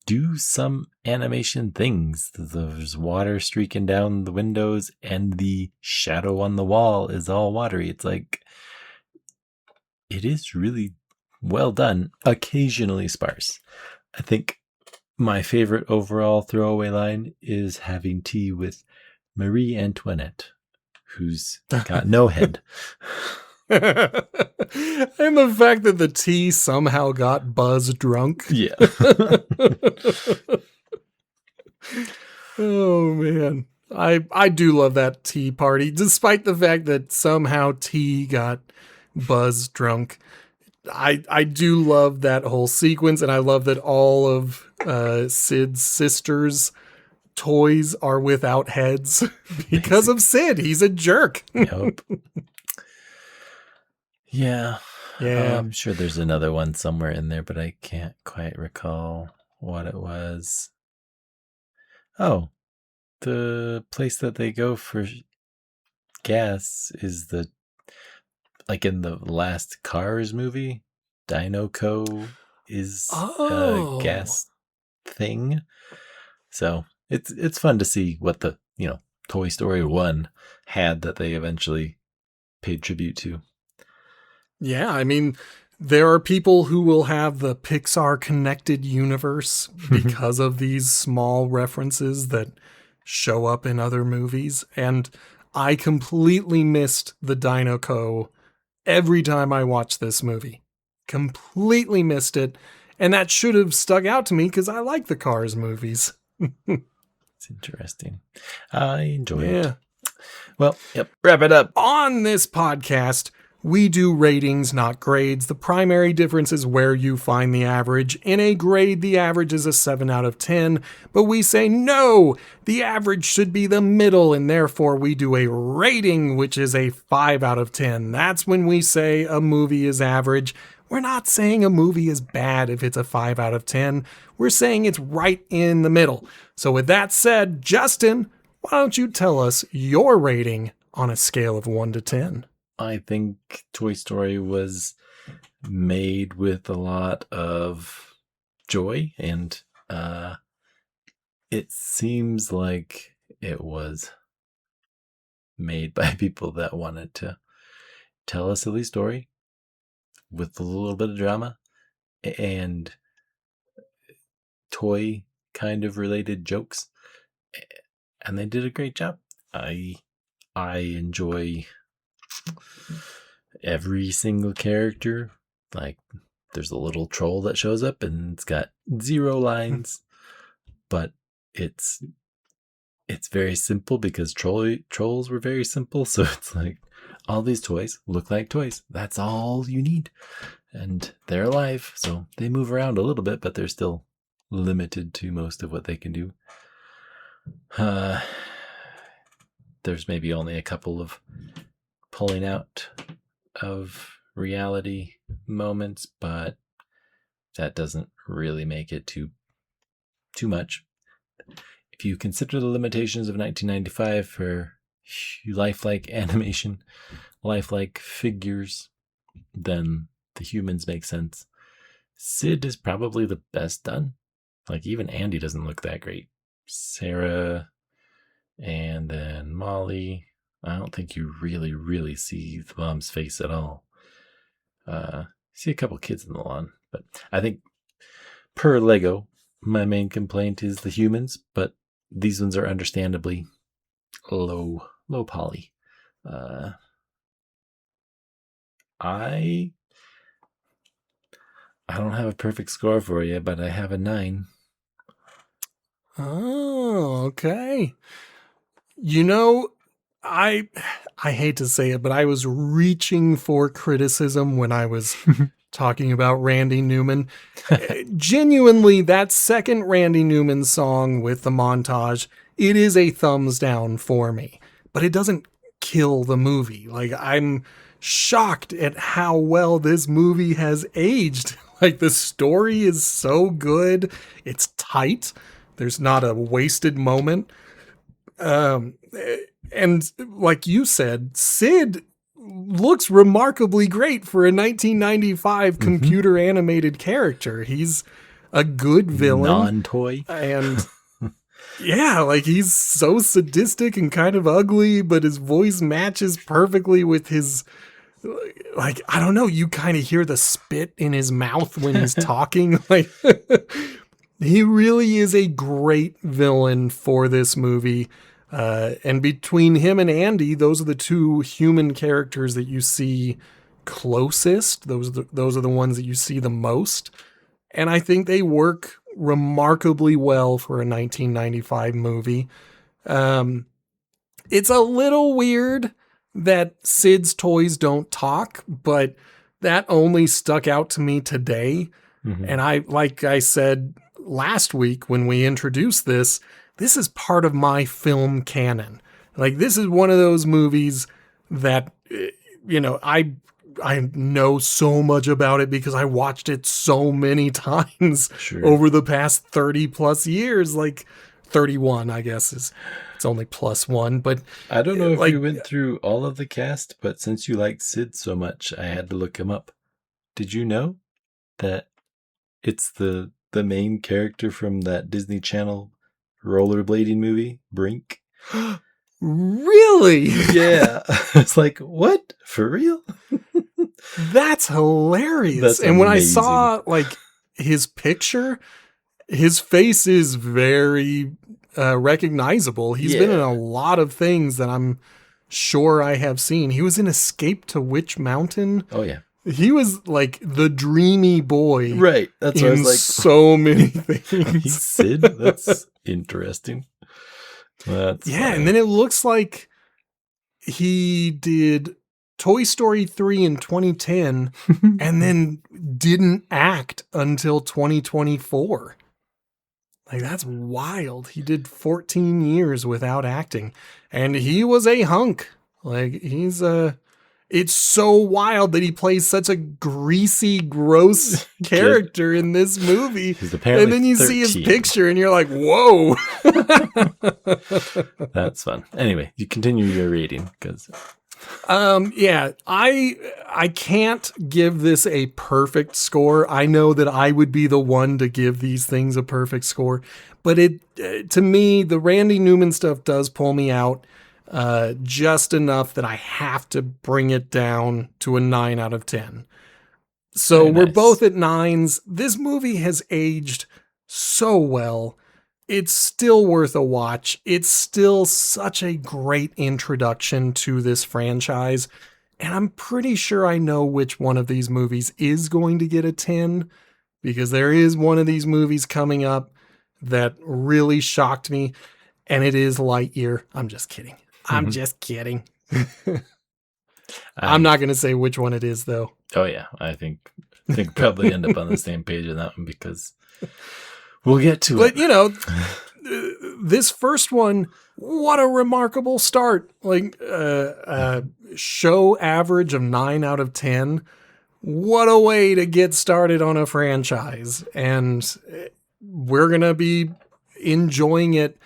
Speaker 2: do some animation things. There's water streaking down the windows and the shadow on the wall is all watery. It's like, it is really well done, occasionally sparse. I think my favorite overall throwaway line is having tea with Marie Antoinette, who's got no head.
Speaker 1: And the fact that the tea somehow got Buzz drunk.
Speaker 2: Yeah.
Speaker 1: Oh, man. I do love that tea party, despite the fact that somehow tea got Buzz drunk. I do love that whole sequence, and I love that all of Sid's sisters' toys are without heads because of Sid. He's a jerk.
Speaker 2: Yep. Yeah.
Speaker 1: Yeah.
Speaker 2: I'm sure there's another one somewhere in there, but I can't quite recall what it was. Oh, the place that they go for gas is like in the last Cars movie, Dino Co. is a
Speaker 1: Oh.
Speaker 2: gas thing. So it's fun to see what the, Toy Story 1 had that they eventually paid tribute to.
Speaker 1: Yeah, I mean, there are people who will have the Pixar connected universe because of these small references that show up in other movies. And I completely missed the Dino Co. every time I watched this movie. Completely missed it. And that should have stuck out to me because I like the Cars movies.
Speaker 2: It's interesting. I enjoy
Speaker 1: Yeah.
Speaker 2: it. Well, yep. Wrap it up.
Speaker 1: On this podcast, we do ratings, not grades. The primary difference is where you find the average. In a grade, the average is a 7 out of 10, but we say no, the average should be the middle, and therefore we do a rating, which is a 5 out of 10. That's when we say a movie is average. We're not saying a movie is bad if it's a 5 out of 10. We're saying it's right in the middle. So with that said, Justin, why don't you tell us your rating on a scale of 1 to 10?
Speaker 2: I think Toy Story was made with a lot of joy, and it seems like it was made by people that wanted to tell a silly story with a little bit of drama and toy kind of related jokes, and they did a great job. I enjoy every single character. Like, there's a little troll that shows up and it's got 0 lines, but it's very simple because trolls were very simple. So it's like, all these toys look like toys. That's all you need. And they're alive, so they move around a little bit, but they're still limited to most of what they can do. There's maybe only a couple of pulling out of reality moments, but that doesn't really make it too much. If you consider the limitations of 1995 for lifelike animation, lifelike figures, then the humans make sense. Sid is probably the best done. Like, even Andy doesn't look that great. Sarah, and then Molly. I don't think you really see the mom's face at all. See a couple kids in the lawn, but I think per Lego, my main complaint is the humans, but these ones are understandably low poly. I don't have a perfect score for you, but I have a 9.
Speaker 1: Oh, okay. You know, I hate to say it, but I was reaching for criticism when I was talking about Randy Newman. Genuinely, that second Randy Newman song with the montage, it is a thumbs down for me, but it doesn't kill the movie. Like, I'm shocked at how well this movie has aged. Like, the story is so good. It's tight. There's not a wasted moment. And like you said, Sid looks remarkably great for a 1995 computer animated character. He's a good villain.
Speaker 2: Non-toy.
Speaker 1: And yeah, like, he's so sadistic and kind of ugly, but his voice matches perfectly with his, like, I don't know, you kind of hear the spit in his mouth when he's talking. Like, he really is a great villain for this movie. And between him and Andy, those are the two human characters that you see closest. Those are the ones that you see the most. And I think they work remarkably well for a 1995 movie. It's a little weird that Sid's toys don't talk, but that only stuck out to me today.
Speaker 2: Mm-hmm.
Speaker 1: And like I said last week when we introduced this is part of my film canon. Like, this is one of those movies that, I know so much about it because I watched it so many times over the past 30 plus years, like 31, I guess it's only +1, but
Speaker 2: I don't know if you went through all of the cast, but since you like Sid so much, I had to look him up. Did you know that it's the main character from that Disney Channel rollerblading movie, Brink?
Speaker 1: Really?
Speaker 2: Yeah. It's like, what? For real?
Speaker 1: That's hilarious.
Speaker 2: That's
Speaker 1: and when I
Speaker 2: amazing.
Speaker 1: saw like his picture, his face is very recognizable. He's been in a lot of things that I'm sure I have seen. He was in Escape to Witch Mountain.
Speaker 2: Oh, yeah.
Speaker 1: He was like the dreamy boy.
Speaker 2: Right. That's what I was like.
Speaker 1: So many things.
Speaker 2: He's Sid? That's interesting. That's
Speaker 1: funny. And then it looks like he did Toy Story 3 in 2010 and then didn't act until 2024. Like, that's wild. He did 14 years without acting, and he was a hunk. Like, it's so wild that he plays such a greasy, gross character in this movie.
Speaker 2: He's apparently
Speaker 1: and then you
Speaker 2: 13.
Speaker 1: see his picture and you're like, whoa.
Speaker 2: That's fun. Anyway, you continue your rating because
Speaker 1: I can't give this a perfect score. I know that I would be the one to give these things a perfect score, but to me, the Randy Newman stuff does pull me out just enough that I have to bring it down to a 9 out of 10. So
Speaker 2: Very
Speaker 1: we're
Speaker 2: nice.
Speaker 1: both at 9s. This movie has aged so well. It's still worth a watch. It's still such a great introduction to this franchise. And I'm pretty sure I know which one of these movies is going to get a 10, because there is one of these movies coming up that really shocked me, and it is Lightyear. I'm just kidding. I'm just kidding. I'm not going to say which one it is, though.
Speaker 2: Oh, yeah. I think probably end up on the same page on that one because we'll get to it.
Speaker 1: But, this first one, what a remarkable start. Like, show average of 9 out of 10. What a way to get started on a franchise. And we're going to be enjoying it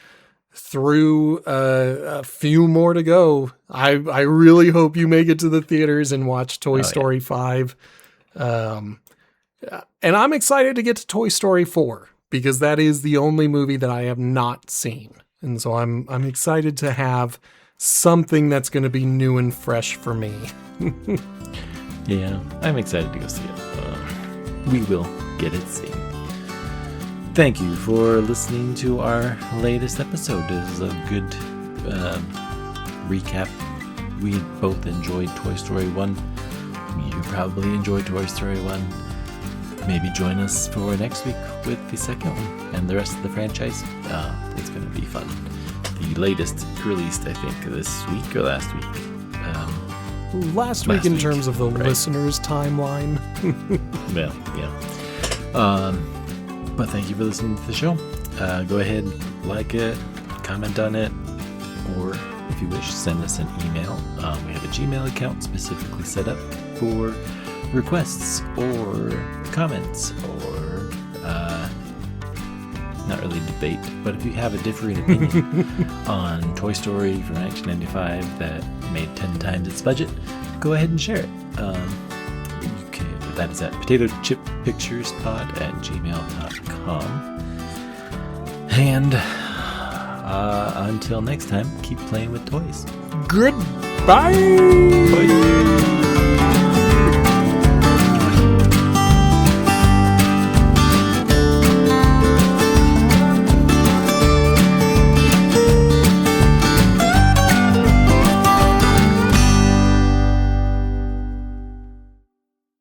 Speaker 1: through a few more to go. I really hope you make it to the theaters and watch Toy Story 5. And I'm excited to get to Toy Story 4 because that is the only movie that I have not seen. And so I'm excited to have something that's going to be new and fresh for me.
Speaker 2: Yeah, I'm excited to go see it. We will get it seen. Thank you for listening to our latest episode. This is a good recap. We both enjoyed Toy Story 1. You probably enjoyed Toy Story 1. Maybe join us for next week with the second one and the rest of the franchise. It's going to be fun. The latest released, I think, this week or last week.
Speaker 1: Last week in terms of the listeners' timeline.
Speaker 2: Well, yeah. But thank you for listening to the show. Go ahead, like it, comment on it, or if you wish, send us an email. We have a Gmail account specifically set up for requests or comments or not really debate, but if you have a differing opinion on Toy Story from 1995 that made 10 times its budget, go ahead and share it. That is at potatochippicturespod@gmail.com. And until next time, keep playing with toys.
Speaker 1: Goodbye.
Speaker 2: Bye.